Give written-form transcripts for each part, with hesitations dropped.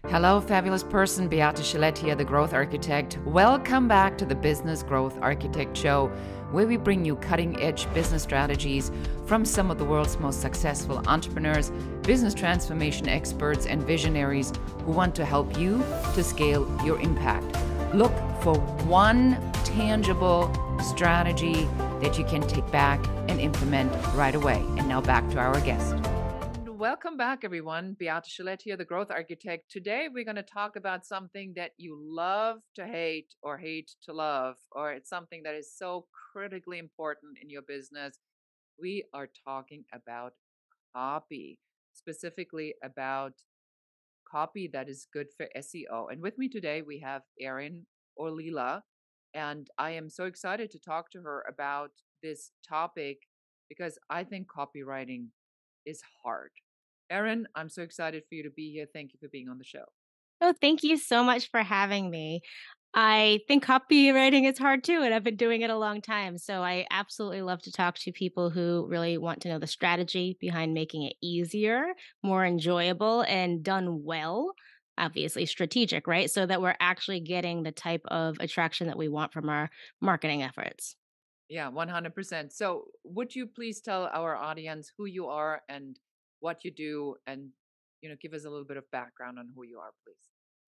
Hello, fabulous person. Beate Gillette here, the Growth Architect. Welcome back to the Business Growth Architect Show, where we bring you cutting-edge business strategies from some of the world's most successful entrepreneurs, business transformation experts, and visionaries who want to help you to scale your impact. Look for one tangible strategy that you can take back and implement right away. And now back to our guest. Welcome back, everyone. Beate Gillette here, the Growth Architect. Today, we're going to talk about something that you love to hate or hate to love, or it's something that is so critically important in your business. We are talking about copy, specifically about copy that is good for SEO. And with me today, we have Erin Ollila, and I am so excited to talk to her about this topic because I think copywriting is hard. Erin, I'm so excited for you to be here. Thank you for being on the show. Oh, thank you so much for having me. I think copywriting is hard too, and I've been doing it a long time. So I absolutely love to talk to people who really want to know the strategy behind making it easier, more enjoyable, and done well. Obviously, strategic, right? So that we're actually getting the type of attraction that we want from our marketing efforts. Yeah, 100%. So, would you please tell our audience who you are and what you do and give us a little bit of background on who you are, please?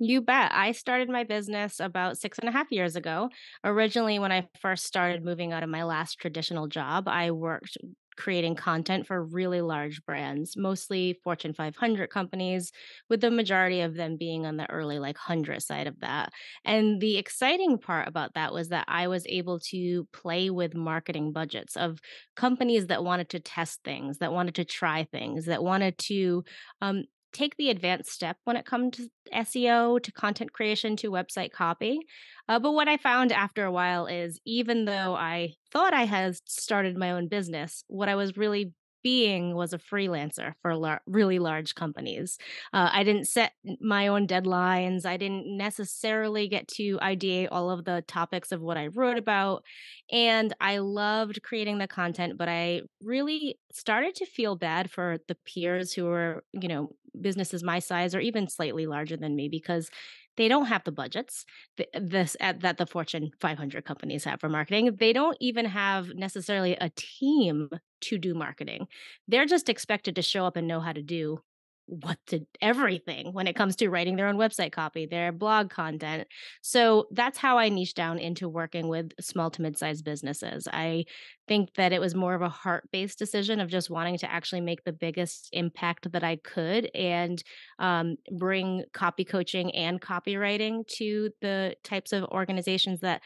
You bet. I started my business about 6.5 years ago. Originally, when I first started moving out of my last traditional job, I worked creating content for really large brands, mostly Fortune 500 companies, with the majority of them being on the early, like 100 side of that. And the exciting part about that was that I was able to play with marketing budgets of companies that wanted to test things, that wanted to try things, that wanted to um, take the advanced step when it comes to SEO, to content creation, to website copy. But what I found after a while is even though I thought I had started my own business, what I was really being was a freelancer for really large companies. I didn't set my own deadlines. I didn't necessarily get to ideate all of the topics of what I wrote about. And I loved creating the content, but I really started to feel bad for the peers who were, businesses my size or even slightly larger than me because they don't have the budgets that the Fortune 500 companies have for marketing. They don't even have necessarily a team to do marketing. They're just expected to show up and know how to do everything when it comes to writing their own website copy, their blog content. So that's how I niche down into working with small to mid-sized businesses. I think that it was more of a heart-based decision of just wanting to actually make the biggest impact that I could and bring copy coaching and copywriting to the types of organizations that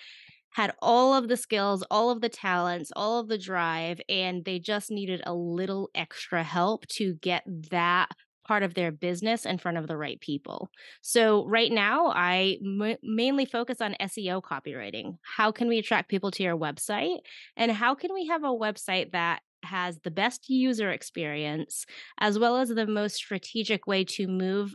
had all of the skills, all of the talents, all of the drive, and they just needed a little extra help to get that part of their business in front of the right people. So right now, I mainly focus on SEO copywriting. How can we attract people to your website? And how can we have a website that has the best user experience as well as the most strategic way to move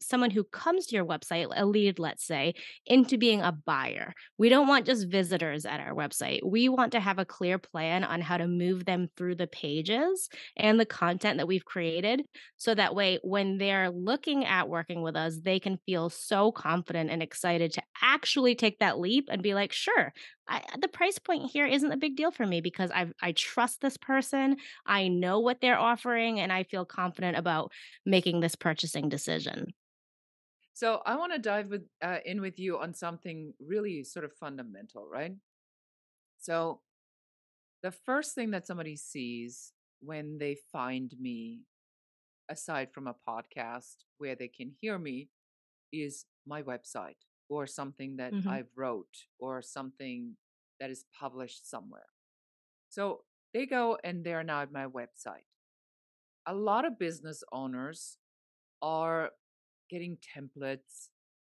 someone who comes to your website, a lead, let's say, into being a buyer. We don't want just visitors at our website. We want to have a clear plan on how to move them through the pages and the content that we've created. So that way, when they're looking at working with us, they can feel so confident and excited to actually take that leap and be like, sure, the price point here isn't a big deal for me because I trust this person. I know what they're offering, and I feel confident about making this purchasing decision. So, I want to dive in with you on something really sort of fundamental, right? So, the first thing that somebody sees when they find me, aside from a podcast where they can hear me, is my website or something that Mhm. I've wrote or something that is published somewhere. So they go and they're now at my website. A lot of business owners are getting templates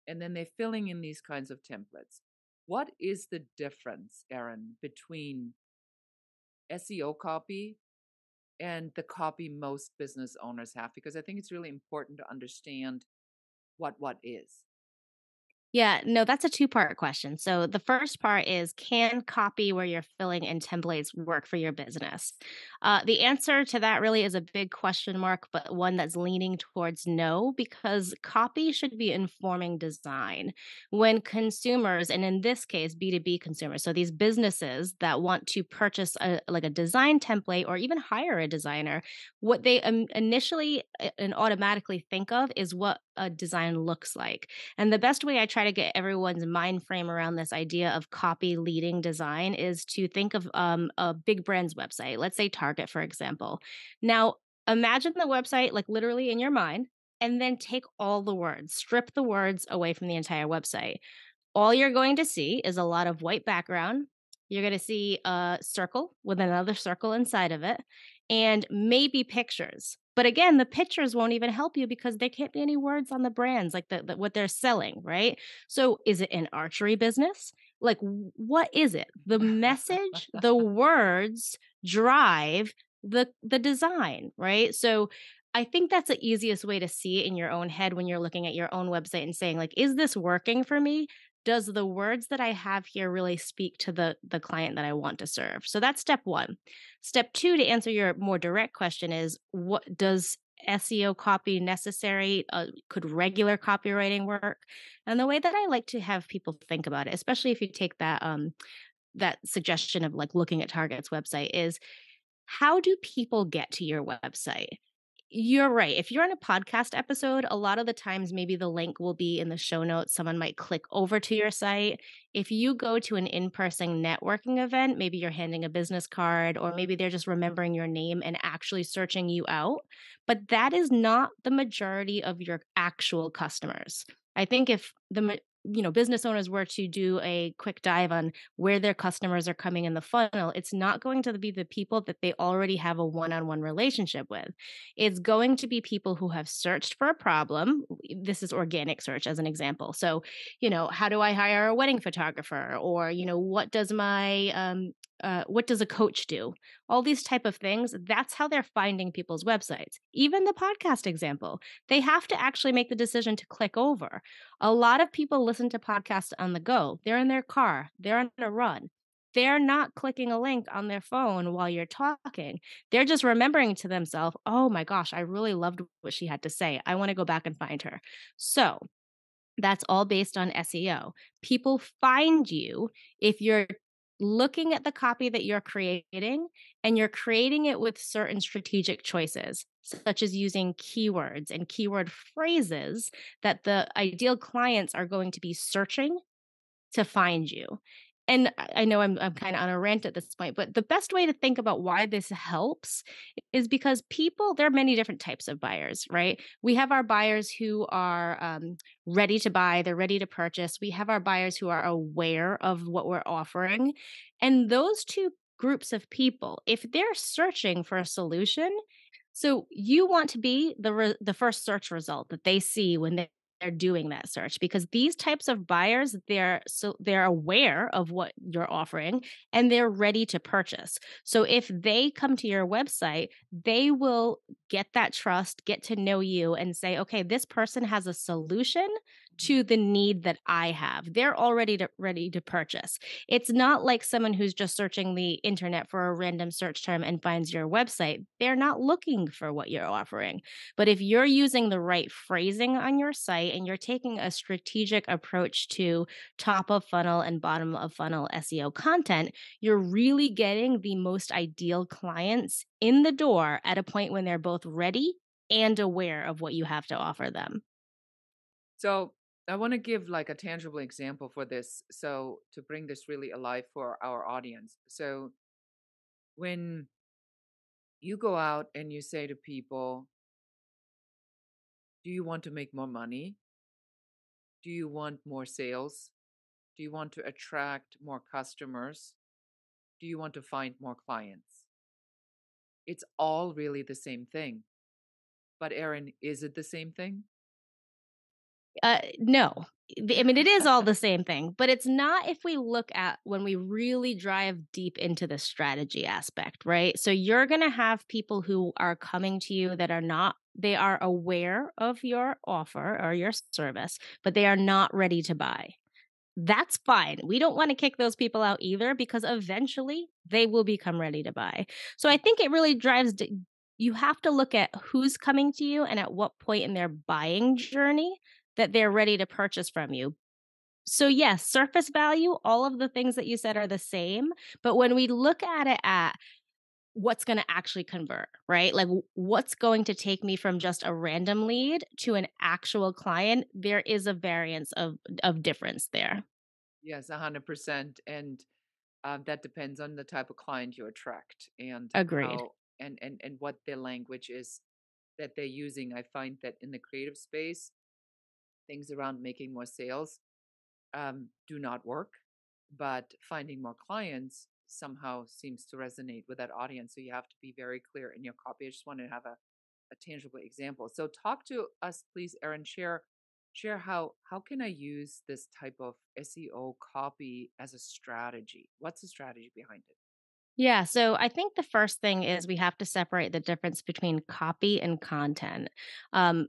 and then they're filling in these kinds of templates. What is the difference, Erin, between SEO copy and the copy most business owners have? Because I think it's really important to understand what is. Yeah, no, that's a two-part question. So the first part is, can copy where you're filling in templates work for your business? The answer to that really is a big question mark, but one that's leaning towards no, because copy should be informing design. When consumers, and in this case, B2B consumers, so these businesses that want to purchase like a design template or even hire a designer, what they initially and automatically think of is what a design looks like. And the best way I try to get everyone's mind frame around this idea of copy leading design is to think of a big brand's website. Let's say Target, for example. Now, imagine the website like literally in your mind, and then take all the words, strip the words away from the entire website. All you're going to see is a lot of white background. You're going to see a circle with another circle inside of it, and maybe pictures. But again, the pictures won't even help you because there can't be any words on the brands, like what they're selling, right? So, is it an archery business? Like, what is it? The message, the words drive the design, right? So, I think that's the easiest way to see it in your own head when you're looking at your own website and saying, like, is this working for me? Does the words that I have here really speak to the client that I want to serve? So that's step 1. Step 2, to answer your more direct question, is what does SEO copy necessary? Could regular copywriting work? And the way that I like to have people think about it, especially if you take that suggestion of like looking at Target's website, is how do people get to your website? You're right. If you're on a podcast episode, a lot of the times maybe the link will be in the show notes. Someone might click over to your site. If you go to an in person networking event, maybe you're handing a business card, or maybe they're just remembering your name and actually searching you out. But that is not the majority of your actual customers. I think if business owners were to do a quick dive on where their customers are coming in the funnel, it's not going to be the people that they already have a one-on-one relationship with. It's going to be people who have searched for a problem. This is organic search as an example. So, how do I hire a wedding photographer? Or, what does a coach do? All these type of things. That's how they're finding people's websites. Even the podcast example, they have to actually make the decision to click over. A lot of people listen to podcasts on the go. They're in their car, they're on a run. They're not clicking a link on their phone while you're talking. They're just remembering to themselves, oh my gosh, I really loved what she had to say. I want to go back and find her. So that's all based on SEO. People find you if you're looking at the copy that you're creating and you're creating it with certain strategic choices, such as using keywords and keyword phrases that the ideal clients are going to be searching to find you. And I know I'm kind of on a rant at this point, but the best way to think about why this helps is because there are many different types of buyers, right? We have our buyers who are ready to buy, they're ready to purchase. We have our buyers who are aware of what we're offering. And those two groups of people, if they're searching for a solution, so you want to be the first search result that they see when they're doing that search, because these types of buyers, they're aware of what you're offering and they're ready to purchase. So if they come to your website, they will get that trust, get to know you and say, okay, this person has a solution to the need that I have. They're already ready to purchase. It's not like someone who's just searching the internet for a random search term and finds your website. They're not looking for what you're offering. But if you're using the right phrasing on your site and you're taking a strategic approach to top of funnel and bottom of funnel SEO content, you're really getting the most ideal clients in the door at a point when they're both ready and aware of what you have to offer them. So I want to give like a tangible example for this. So to bring this really alive for our audience. So when you go out and you say to people, do you want to make more money? Do you want more sales? Do you want to attract more customers? Do you want to find more clients? It's all really the same thing. But Erin, is it the same thing? No. I mean, it is all the same thing, but it's not if we look at when we really drive deep into the strategy aspect, right? So you're going to have people who are coming to you that are not They are aware of your offer or your service, but they are not ready to buy. That's fine. We don't want to kick those people out either because eventually they will become ready to buy. So I think it really you have to look at who's coming to you and at what point in their buying journey that they're ready to purchase from you. So yes, surface value, all of the things that you said are the same, but when we look at it at what's going to actually convert, right? Like what's going to take me from just a random lead to an actual client, there is a variance of difference there. Yes, 100%. And that depends on the type of client you attract and Agreed. how and what their language is that they're using. I find that in the creative space, things around making more sales do not work, but finding more clients somehow seems to resonate with that audience. So you have to be very clear in your copy. I just want to have a tangible example. So talk to us, please, Erin. Share how can I use this type of SEO copy as a strategy? What's the strategy behind it? Yeah, so I think the first thing is we have to separate the difference between copy and content. Um,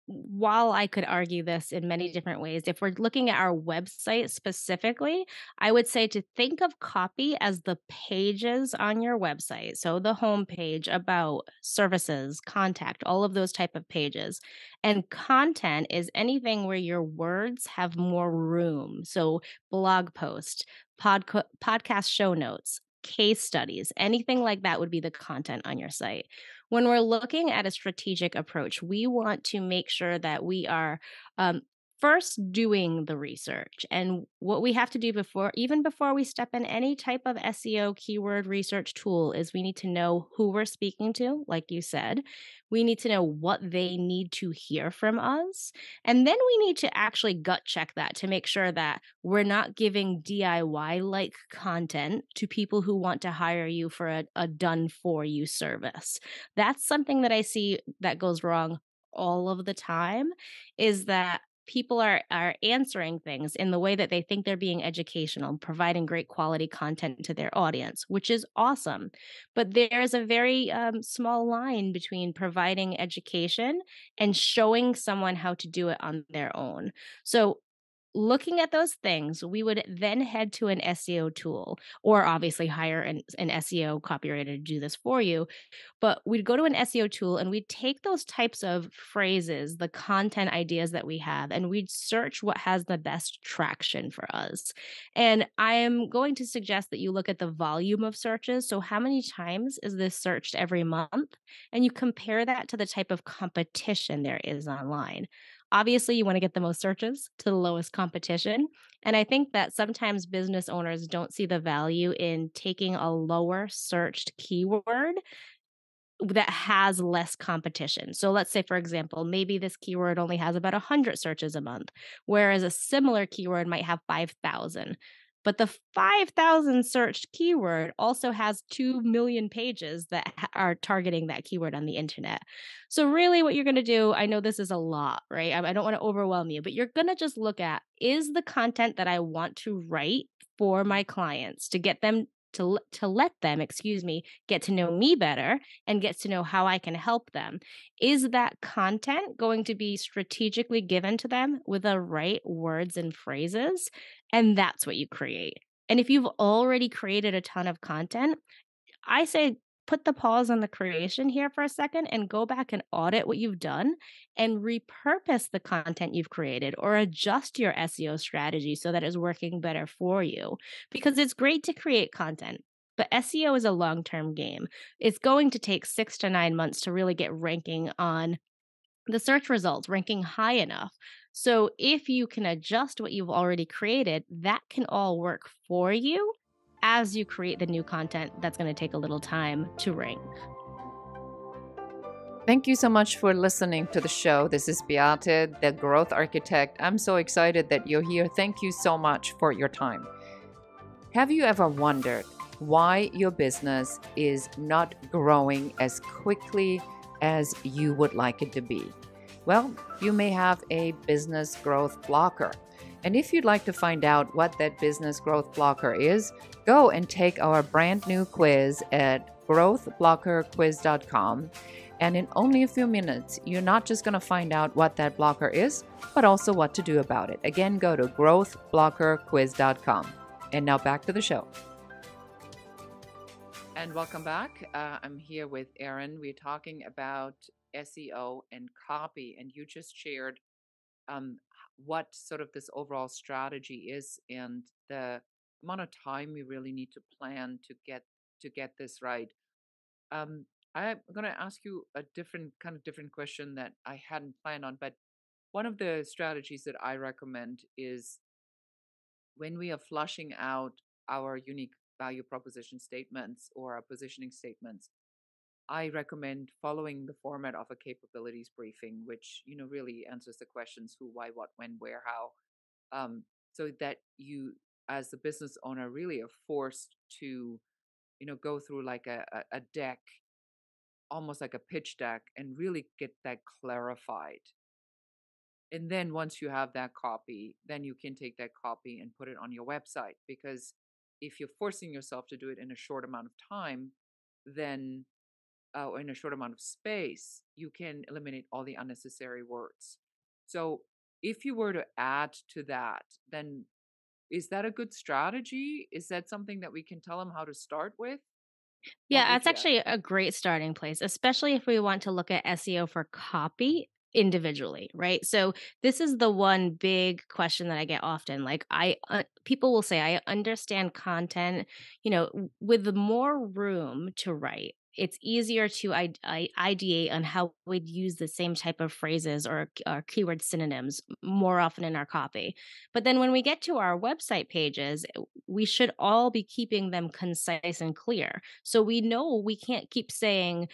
while I could argue this in many different ways, if we're looking at our website specifically, I would say to think of copy as the pages on your website. So the home page, about, services, contact, all of those type of pages. And content is anything where your words have more room. So blog post, podcast show notes, case studies, anything like that would be the content on your site. When we're looking at a strategic approach, we want to make sure that we are um, first doing the research. And what we have to do before, even before we step in any type of SEO keyword research tool, is we need to know who we're speaking to, like you said. We need to know what they need to hear from us. And then we need to actually gut check that to make sure that we're not giving DIY like content to people who want to hire you for a done for you service. That's something that I see that goes wrong all of the time, is that people are answering things in the way that they think they're being educational, providing great quality content to their audience, which is awesome. But there's a very small line between providing education and showing someone how to do it on their own. So looking at those things, we would then head to an SEO tool, or obviously hire an SEO copywriter to do this for you. But we'd go to an SEO tool and we'd take those types of phrases, the content ideas that we have, and we'd search what has the best traction for us. And I am going to suggest that you look at the volume of searches. So, how many times is this searched every month? And you compare that to the type of competition there is online. Obviously, you want to get the most searches to the lowest competition. And I think that sometimes business owners don't see the value in taking a lower searched keyword that has less competition. So let's say, for example, maybe this keyword only has about 100 searches a month, whereas a similar keyword might have 5,000. But the 5,000 searched keyword also has 2 million pages that are targeting that keyword on the internet. So, really, what you're going to do, I know this is a lot, right? I don't want to overwhelm you, but you're going to just look at, is the content that I want to write for my clients to get them to let them, excuse me, get to know me better and gets to know how I can help them. Is that content going to be strategically given to them with the right words and phrases? And that's what you create. And if you've already created a ton of content, I say put the pause on the creation here for a second and go back and audit what you've done and repurpose the content you've created or adjust your SEO strategy so that it's working better for you. Because it's great to create content, but SEO is a long term game. It's going to take 6 to 9 months to really get ranking on the search results, ranking high enough. So if you can adjust what you've already created, that can all work for you as you create the new content that's going to take a little time to rank. Thank you so much for listening to the show. This is Beate, the growth architect. I'm so excited that you're here. Thank you so much for your time. Have you ever wondered why your business is not growing as quickly as you would like it to be? Well, you may have a business growth blocker. And if you'd like to find out what that business growth blocker is, go and take our brand new quiz at growthblockerquiz.com. And in only a few minutes, you're not just going to find out what that blocker is, but also what to do about it. Again, go to growthblockerquiz.com. And now back to the show. And welcome back. I'm here with Erin. We're talking about SEO and copy, and you just shared what sort of this overall strategy is and the amount of time we really need to plan to get this right. Um, I'm going to ask you a different question that I hadn't planned on, but one of the strategies that I recommend is when we are flushing out our unique value proposition statements or our positioning statements, I recommend following the format of a capabilities briefing, which really answers the questions who, why, what, when, where, how, so that you, as the business owner, really are forced to go through like a deck, almost like a pitch deck, and really get that clarified. And then once you have that copy, then you can take that copy and put it on your website. Because if you're forcing yourself to do it in a short amount of time, then in a short amount of space, you can eliminate all the unnecessary words. So if you were to add to that, then is that a good strategy? Is that something that we can tell them how to start with? What Yeah, would that's you add? actually a great starting place, especially if we want to look at SEO for copy individually, right? So this is the one big question that I get often. Like people will say, I understand content, with the more room to write. It's easier to ideate on how we'd use the same type of phrases or keyword synonyms more often in our copy. But then when we get to our website pages, we should all be keeping them concise and clear. So we know we can't keep saying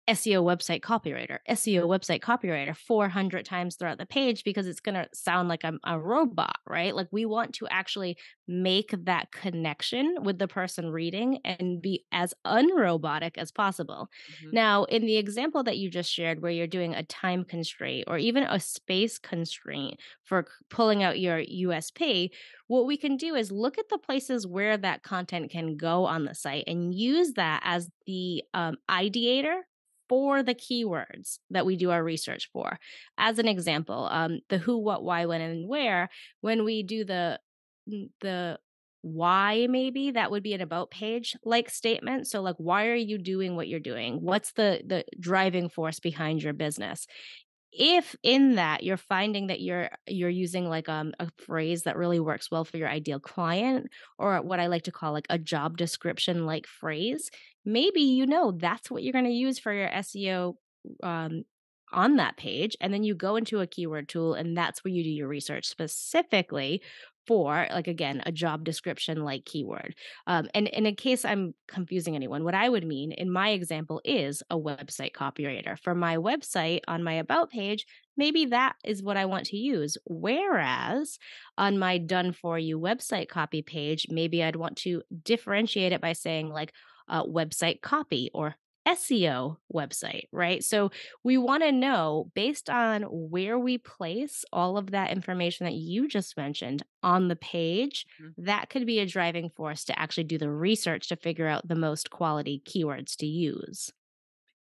SEO website copywriter 400 times throughout the page because it's going to sound like I'm a robot, right? Like we want to actually make that connection with the person reading and be as unrobotic as possible. Hmm. Now, in the example that you just shared, where you're doing a time constraint or even a space constraint for pulling out your USP, what we can do is look at the places where that content can go on the site and use that as the ideator for the keywords that we do our research for. As an example, the who, what, why, when, and where, when we do the why, maybe that would be an about page like statement. So like, why are you doing what you're doing? What's the driving force behind your business? If in that you're finding that you're using like a phrase that really works well for your ideal client, or what I like to call like a job description like phrase, maybe that's what you're going to use for your SEO um, on that page, and then you go into a keyword tool and that's where you do your research specifically for, like, again, a job description like keyword. And in case I'm confusing anyone, what I would mean in my example is a website copywriter. For my website on my about page, maybe that is what I want to use. Whereas on my done for you website copy page, maybe I'd want to differentiate it by saying like website copy or SEO website, right? So we want to know, based on where we place all of that information that you just mentioned on the page, that could be a driving force to actually do the research to figure out the most quality keywords to use.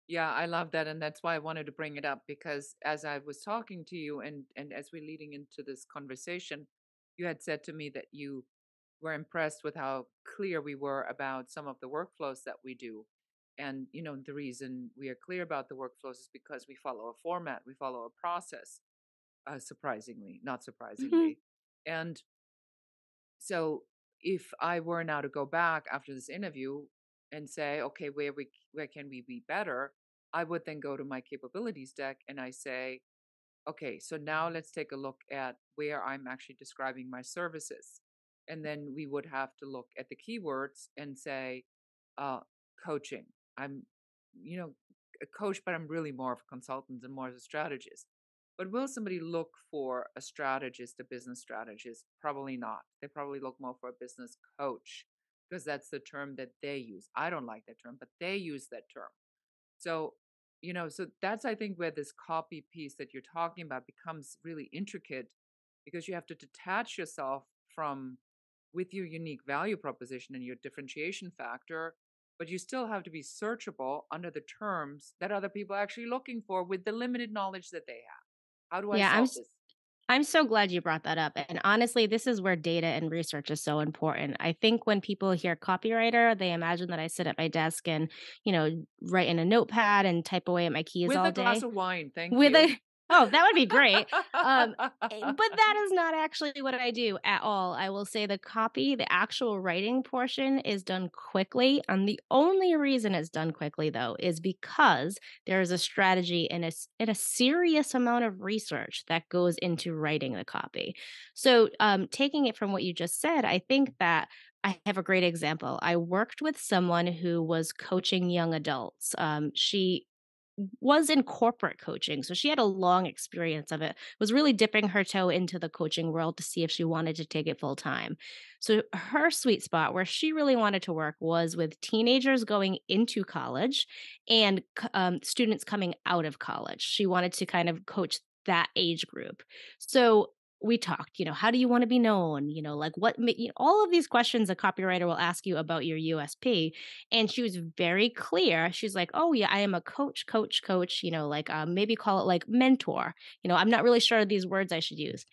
Yeah, I love that, and that's why I wanted to bring it up because as I was talking to you and as we're leading into this conversation, you had said to me that you were impressed with how clear we were about some of the workflows that we do. And the reason we are clear about the workflows is because we follow a format, we follow a process, surprisingly, not Mhm. surprisingly. And so if I were now to go back after this interview and say, okay, where can we be better? I would then go to my capabilities deck and I say, okay, so now let's take a look at where I'm actually describing my services. And then we would have to look at the keywords and say, uh, coaching. I'm, you know, a coach, but I'm really more of a consultant and more as a strategist. But will somebody look for a strategist, a business strategist? Probably not. They probably look more for a business coach because that's the term that they use. I don't like that term, but they use that term. So, so that's, I think, where this copy piece that you're talking about becomes really intricate because you have to detach yourself from with your unique value proposition and your differentiation factor. but you still have to be searchable under the terms that other people are actually looking for with the limited knowledge that they have. How do I Yeah, solve this? I'm so glad you brought that up. And honestly, this is where data and research is so important. I think when people hear copywriter, they imagine that I sit at my desk and, write in a notepad and type away at my keys With all a glass day. of wine, thank With you. a Oh, that would be great. But that is not actually what I do at all. I will say the actual writing portion is done quickly. And the only reason it's done quickly though is because there is a strategy and a serious amount of research that goes into writing the copy. So, taking it from what you just said, I think that I have a great example. I worked with someone who was coaching young adults. She was in corporate coaching, so she had a long experience of it, was really dipping her toe into the coaching world to see if she wanted to take it full time. So her sweet spot where she really wanted to work was with teenagers going into college and students coming out of college. She wanted to kind of coach that age group. So we talked, how do you want to be known? Like all of these questions a copywriter will ask you about your USP. And she was very clear. She's like, "Oh yeah, I am a coach, like maybe call it like mentor. I'm not really sure of these words I should use."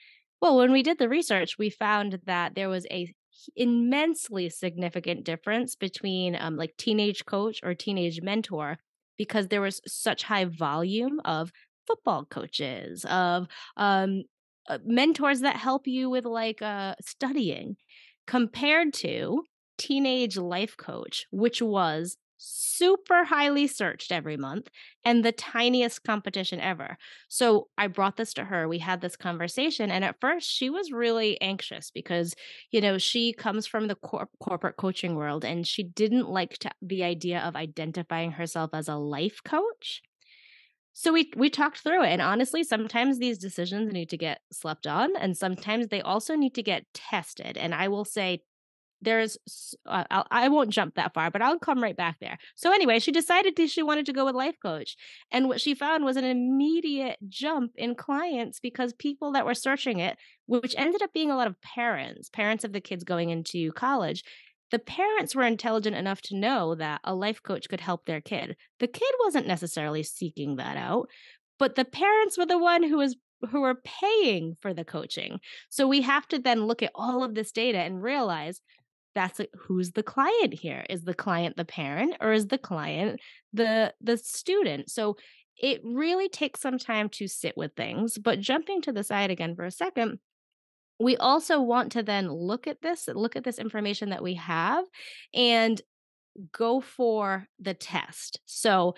Well, when we did the research, we found that there was a immensely significant difference between like teenage coach or teenage mentor because there was such high volume of football coaches, of mentors that help you with like studying compared to teenage life coach, which was super highly searched every month and the tiniest competition ever. So I brought this to her. We had this conversation. And at first, she was really anxious because, she comes from the corporate coaching world and she didn't like the idea of identifying herself as a life coach. So we talked through it, and honestly, sometimes these decisions need to get slept on, and sometimes they also need to get tested. And I will say I won't jump that far, but I'll come right back there. So anyway, she decided that she wanted to go with life coach. And what she found was an immediate jump in clients because people that were searching it, which ended up being a lot of parents of the kids going into college, the parents were intelligent enough to know that a life coach could help their kid. The kid wasn't necessarily seeking that out, but the parents were the one who were paying for the coaching. So we have to then look at all of this data and realize that's who's the client here? Is the client the parent or is the client the student? So it really takes some time to sit with things. But jumping to the side again for a second, we also want to then look at this information that we have and go for the test. So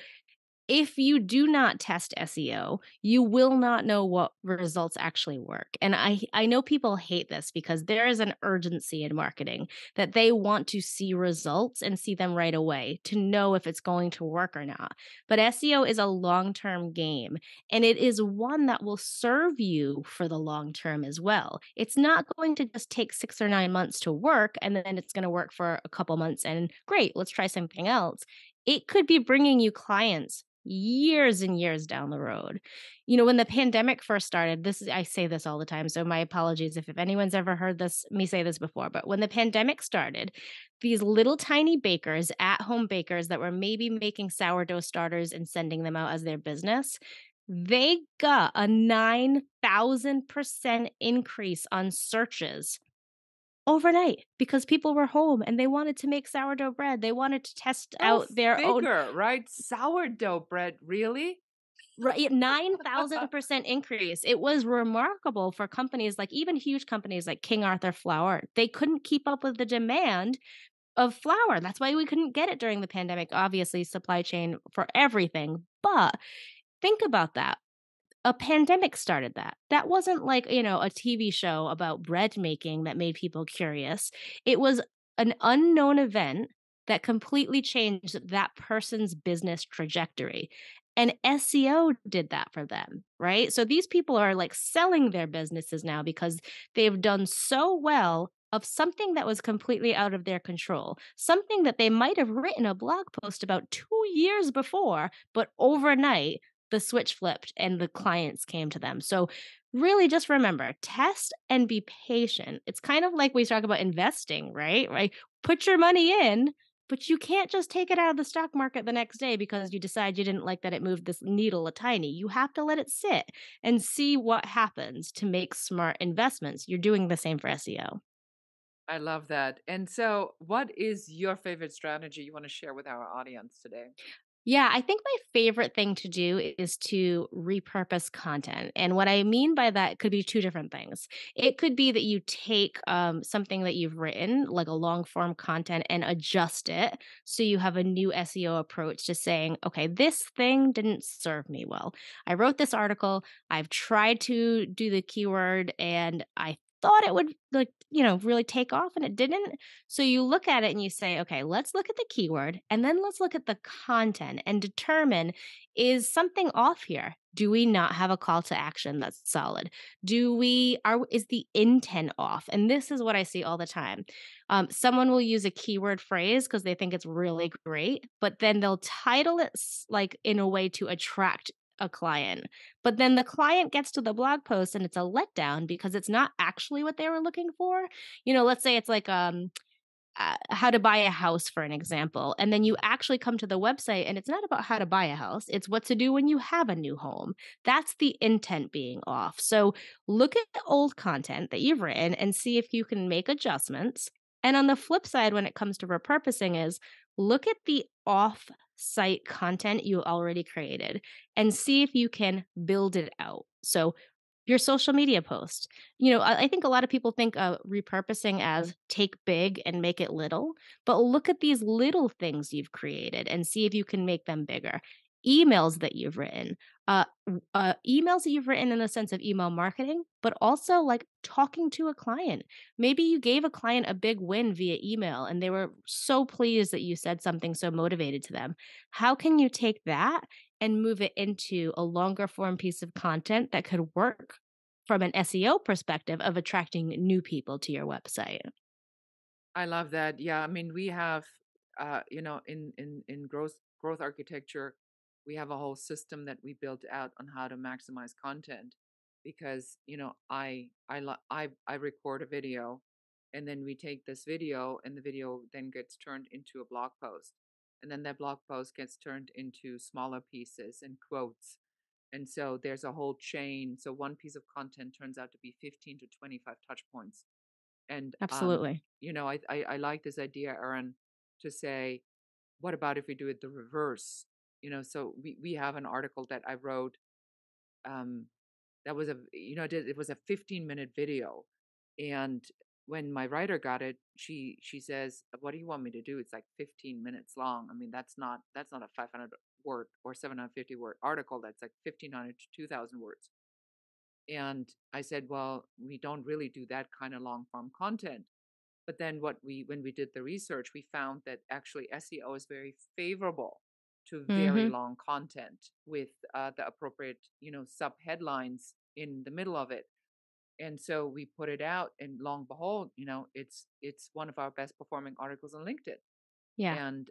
if you do not test SEO, you will not know what results actually work. And I know people hate this because there is an urgency in marketing that they want to see results and see them right away to know if it's going to work or not. But SEO is a long-term game and it is one that will serve you for the long term as well. It's not going to just take 6 or 9 months to work and then it's going to work for a couple months and great, let's try something else. It could be bringing you clients years and years down the road. When the pandemic first started, I say this all the time, so my apologies if anyone's ever heard me say this before, but when the pandemic started, these little tiny bakers, at-home bakers that were maybe making sourdough starters and sending them out as their business, they got a 9,000% increase on searches overnight because people were home and they wanted to make sourdough bread. They wanted to test Go out their own. figure, right? Sourdough bread, really? Right, 9,000% increase. It was remarkable for companies like even huge companies like King Arthur Flour. They couldn't keep up with the demand of flour. That's why we couldn't get it during the pandemic. Obviously, supply chain for everything. But think about that. A pandemic started that. That wasn't like, a TV show about bread making that made people curious. It was an unknown event that completely changed that person's business trajectory. And SEO did that for them, right? So these people are like selling their businesses now because they've done so well of something that was completely out of their control, something that they might have written a blog post about 2 years before, but overnight the switch flipped and the clients came to them. So really just remember, test and be patient. It's kind of like we talk about investing, right? Right? Put your money in, But you can't just take it out of the stock market the next day because you decide you didn't like that it moved this needle a tiny. You have to let it sit and see what happens to make smart investments. You're doing the same for SEO. I love that. And so, what is your favorite strategy you want to share with our audience today? Yeah, I think my favorite thing to do is to repurpose content. And what I mean by that could be two different things. It could be that you take something that you've written, like a long form content, and adjust it. So you have a new SEO approach to saying, okay, this thing didn't serve me well. I wrote this article, I've tried to do the keyword, and I thought it would really take off and it didn't. So you look at it and you say, okay, let's look at the keyword and then let's look at the content and determine, is something off here? Do we not have a call to action that's solid? Is the intent off? And this is what I see all the time. Someone will use a keyword phrase because they think it's really great, but then they'll title it like in a way to attract a client. But then the client gets to the blog post and it's a letdown because it's not actually what they were looking for. Let's say it's like how to buy a house, for an example. And then you actually come to the website and it's not about how to buy a house, it's what to do when you have a new home. That's the intent being off. So look at the old content that you've written and see if you can make adjustments. And on the flip side, when it comes to repurposing, is look at the off site content you already created and see if you can build it out. So your social media post. I think a lot of people think repurposing as take big and make it little, but look at these little things you've created and see if you can make them bigger. Emails that you've written, emails that you've written in the sense of email marketing, but also like talking to a client. Maybe you gave a client a big win via email and they were so pleased that you said something so motivated to them. How can you take that and move it into a longer form piece of content that could work from an SEO perspective of attracting new people to your website? I love that. Yeah, I mean, we have, in growth architecture, we have a whole system that we built out on how to maximize content, because I record a video, and then we take this video, and the video then gets turned into a blog post, and then that blog post gets turned into smaller pieces and quotes, and so there's a whole chain. So one piece of content turns out to be 15 to 25 touch points. And Absolutely. I like this idea, Erin, to say, what about if we do it the reverse? So we have an article that I wrote, um, that was it was a 15-minute video. And when my writer got it, she says, "What do you want me to do? It's like 15 minutes long. I mean, that's not a 500 word or 750 word article. That's like 1,500 to 2,000 words." And I said, "Well, we don't really do that kind of long form content." But then when we did the research, we found that actually SEO is very favorable to very Mhm. long content with the appropriate, sub headlines in the middle of it. And so we put it out, and long behold, it's one of our best performing articles on LinkedIn, Yeah. and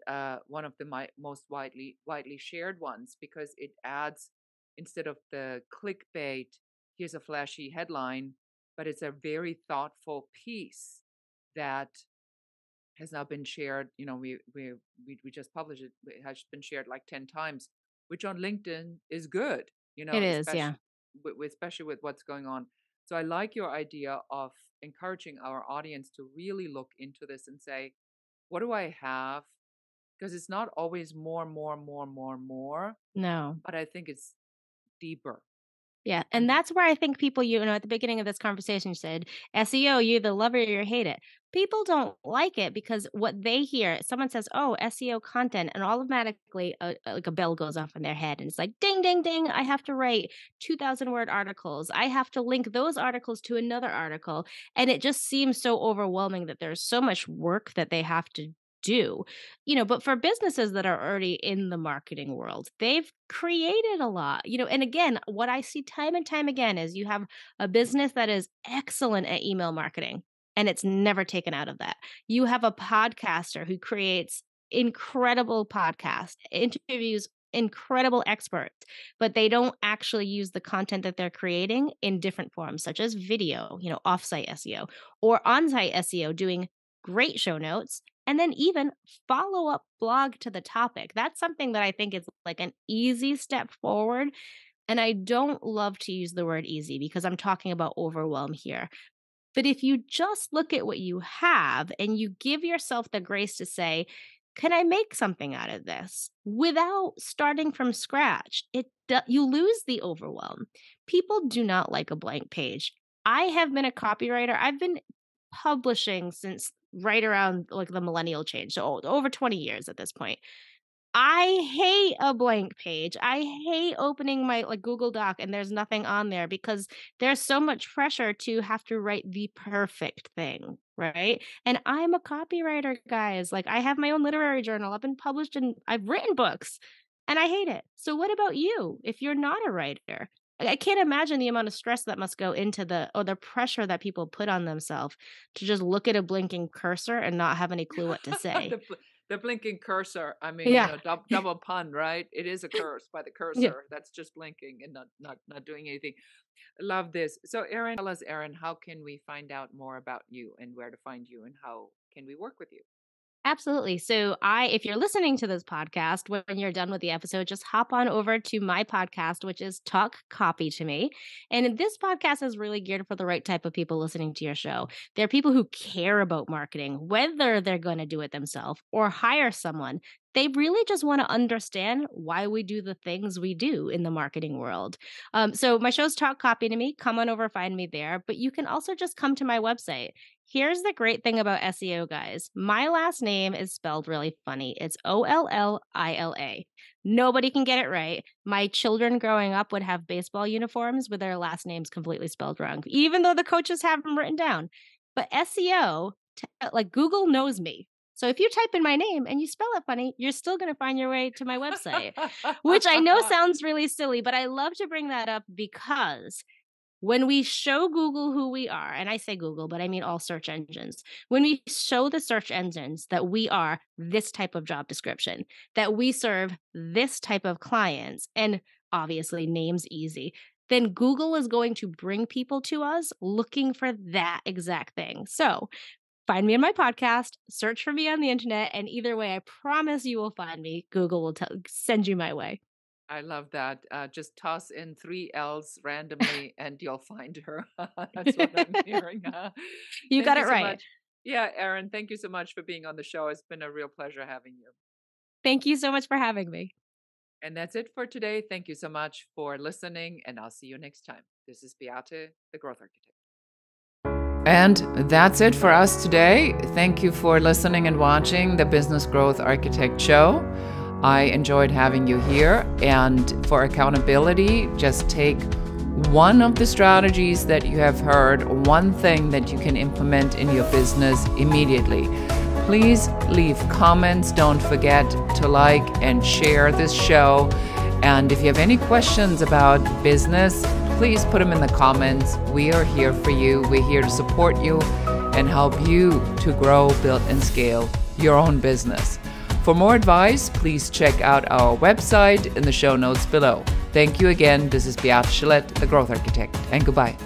one of the most widely shared ones, because it adds, instead of the clickbait, here's a flashy headline, but it's a very thoughtful piece that has now been shared. We just published it. It has been shared like 10 times, which on LinkedIn is good, It is, especially yeah. especially with what's going on. So I like your idea of encouraging our audience to really look into this and say, what do I have? Because it's not always more, more, more, more, more, No. but I think it's deeper. Yeah, and And that's where I think people, at the beginning of this conversation, you said SEO, you either love it or you hate it. People don't like it because what they hear, someone says, "Oh, SEO content," and automatically, like a bell goes off in their head, and it's like, "Ding, ding, ding! I have to write 2,000 word articles. I have to link those articles to another article," and it just seems so overwhelming that there's so much work that they have to do. But for businesses that are already in the marketing world, they've created a lot. And again, what I see time and time again is you have a business that is excellent at email marketing and it's never taken out of that. You have a podcaster who creates incredible podcast, interviews incredible experts, but they don't actually use the content that they're creating in different forms, such as video, offsite SEO or on-site SEO, doing great show notes, and then even follow up blog to the topic. That's something that I think is like an easy step forward. And I don't love to use the word easy because I'm talking about overwhelm here. But if you just look at what you have and you give yourself the grace to say, can I make something out of this without starting from scratch? You lose the overwhelm. People do not like a blank page. I have been a copywriter. I've been publishing since right around like the millennial change, so over 20 years at this point. I hate a blank page. I hate opening my like Google Doc and there's nothing on there because there's so much pressure to have to write the perfect thing, right? And I'm a copywriter, guys. Like I have my own literary journal. I've been published and I've written books and I hate it. So what about you if you're not a writer? I can't imagine the amount of stress that must go into the pressure that people put on themselves to just look at a blinking cursor and not have any clue what to say. The blinking cursor. I mean, Yeah. double pun, right? It is a curse by the cursor. Yeah. That's just blinking and not doing anything. Love this. So, Erin, tell us, Erin, how can we find out more about you and where to find you and how can we work with you? Absolutely. So if you're listening to this podcast, when you're done with the episode, just hop on over to my podcast, which is Talk Copy to Me. And this podcast is really geared for the right type of people listening to your show. They're people who care about marketing, whether they're going to do it themselves or hire someone. They really just want to understand why we do the things we do in the marketing world. So my show's Talk Copy to Me. Come on over, find me there. But you can also just come to my website. Here's the great thing about SEO, guys. My last name is spelled really funny. It's Ollila. Nobody can get it right. My children growing up would have baseball uniforms with their last names completely spelled wrong, even though the coaches have them written down. But SEO, like Google knows me. So if you type in my name and you spell it funny, you're still going to find your way to my website, which I know sounds really silly, but I love to bring that up because when we show Google who we are, and I say Google, but I mean all search engines, when we show the search engines that we are this type of job description, that we serve this type of clients, and obviously name's easy, then Google is going to bring people to us looking for that exact thing. So find me in my podcast, search for me on the internet, and either way, I promise you will find me. Google will send you my way. I love that. Just toss in 3 L's randomly and you'll find her. That's what I'm hearing. You got it right. Much. Yeah, Erin, thank you so much for being on the show. It's been a real pleasure having you. Thank you so much for having me. And that's it for today. Thank you so much for listening, and I'll see you next time. This is Beate, the Growth Architect. And that's it for us today. Thank you for listening and watching the Business Growth Architect Show. I enjoyed having you here. And for accountability, just take one of the strategies that you have heard, one thing that you can implement in your business immediately. Please leave comments. Don't forget to like and share this show. And if you have any questions about business, please put them in the comments. We are here for you. We're here to support you and help you to grow, build, and scale your own business. For more advice, please check out our website in the show notes below. Thank you again. This is Beate Gillette, the Growth Architect, and goodbye.